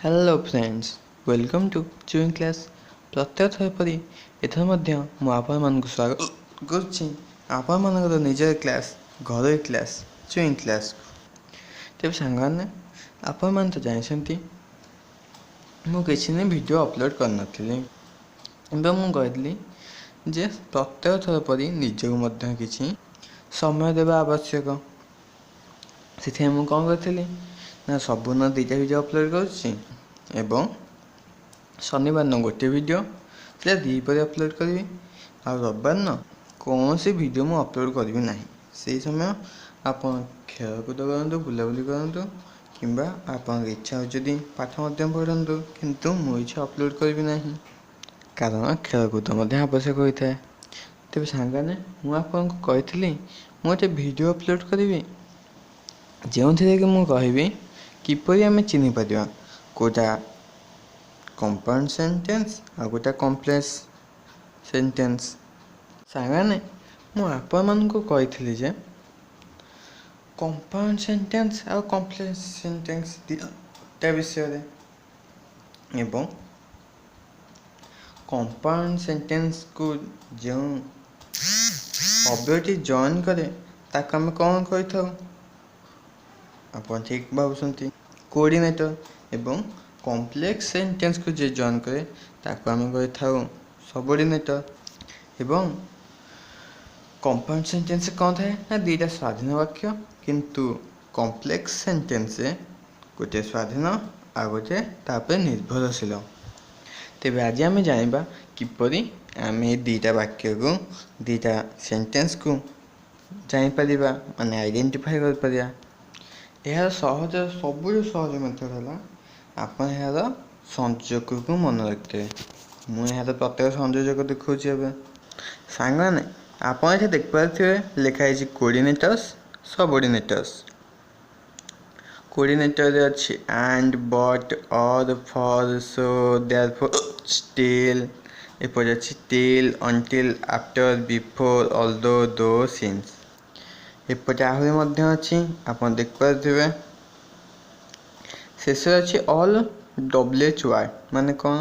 Hello friends, welcome to चुइन class. प्रत्येक थर परी एथर मध्य मु आपण मानक स्वागत करुच्ची आपण मानकर निजर क्लास घर क्लास चुइन क्लास। तेज सांगने आपण मान तो जानते मु किसी ने वीडियो अपलोड कर नी मु कहली जे प्रत्येक थर परी निजक मध्य किसी समय देवा आवश्यक। से मुझे कौन करी ना सबुन दुईटा वीडियो अपलोड कर शनिवार न गोटे वीडियो से दीपर अपलोड करी आ रविवार न कौन सी वीडियो मुझे अपलोड करी ना से समय आप खेलकूद करूँ बुलाबुली करूँ कि आप इच्छा हो पाठ पढ़ु किंतु मुझे अपलोड करी ना कारण खेलकूद आवश्यक होता है। तेज सांगने मुझे गोटे वीडियो अपलोड करी जो थी कि मुझे कहबी किपरि आम चिन्ह पार कोटा कंपाउंड सेंटेंस आ गोटा कॉम्प्लेक्स सेंटेंस। सांगने मुझे जे कंपाउंड सेंटेंस आ कॉम्प्लेक्स सेंटेंस दुटा विषय एवं कंपाउंड सेंटेंस को जो अव्ययटी जॉइन करे ताक आम कौन कही आप ठीक भावुं कोऑर्डिनेटर एवं कॉम्प्लेक्स सेंटेंस को जे जॉइन करे ताको आम कही था सबऑर्डिनेटर। एवं कंपाउंड सेंटेंस कौन थाए ना दुईटा स्वाधीन वाक्य किंतु कॉम्प्लेक्स सेंटेंस गोटे स्वाधीन आ गोटे तापर निर्भरशील। तेरे आज आम जाना किपरि आम दुईटा वाक्य को दुईटा सेंटेंस को जापर माने आइडेंटिफाई कर यार सहज सब सहज मेथड है आप यार संयोजक को मन रखते मुझे प्रत्येक संयोजक देखा सांगने आप देख पारे लिखाई कोऑर्डिनेटर्स सबऑर्डिनेटर्स कोऑर्डिनेटर अच्छी एंड बट और फॉर सो देयरफॉर स्टिल एपट अच्छी till until after before although दो सिंस एपटे आहरी अच्छी आप देख पारे शेष अच्छी ऑल डब्ल्यूएच वार्ड माने कौन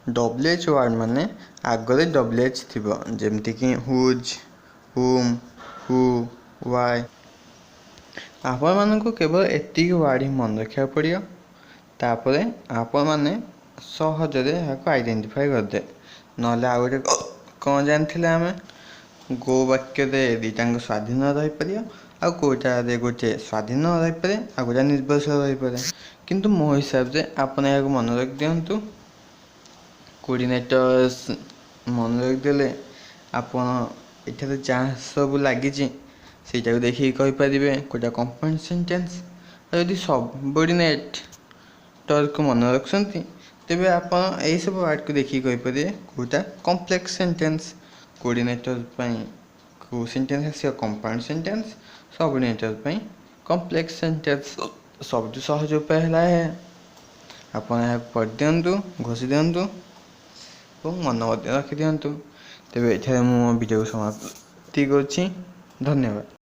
डब्ल्यूएच वार्ड माने आगे डब्ल्यूएच थी जमती कि हुज हुम हु वाई आपण मानक केवल एतिक वार्ड ही मन रखा पड़ो तापर आपण मैंने सहजरे आइडेंटिफाई करदे ना आ गए कौन जानी आम गो वाक्य दुईटा स्वाधीन रहीपर आ गोटा गोटे स्वाधीन रहीपर आ गोटा निर्भरशील रहीपर किंतु मो हिसाब से आप मन रख दिंतु कोऑर्डिनेटर्स मन रखिदे आपड़ जहाँ सब लगी से देखिए कहींपारे गोटा कंपाउंड सेंटेंस जदि सबऑर्डिनेटर को मन रखुंट तेरे आप सब वार्ड को देखिए कहींपारे गोटा कॉम्प्लेक्स सेंटेंस कोऑर्डिनेटर को सेंटेंस आस कंपाउंड सेंटेंस सबऑर्डिनेटर कॉम्प्लेक्स सेंटेंस सब सहज उपाय है आप पढ़ दिंतु घोषि दिंतु और मन रखि दिंतु तेरे ये मो वीडियो समाप्ति कर धन्यवाद।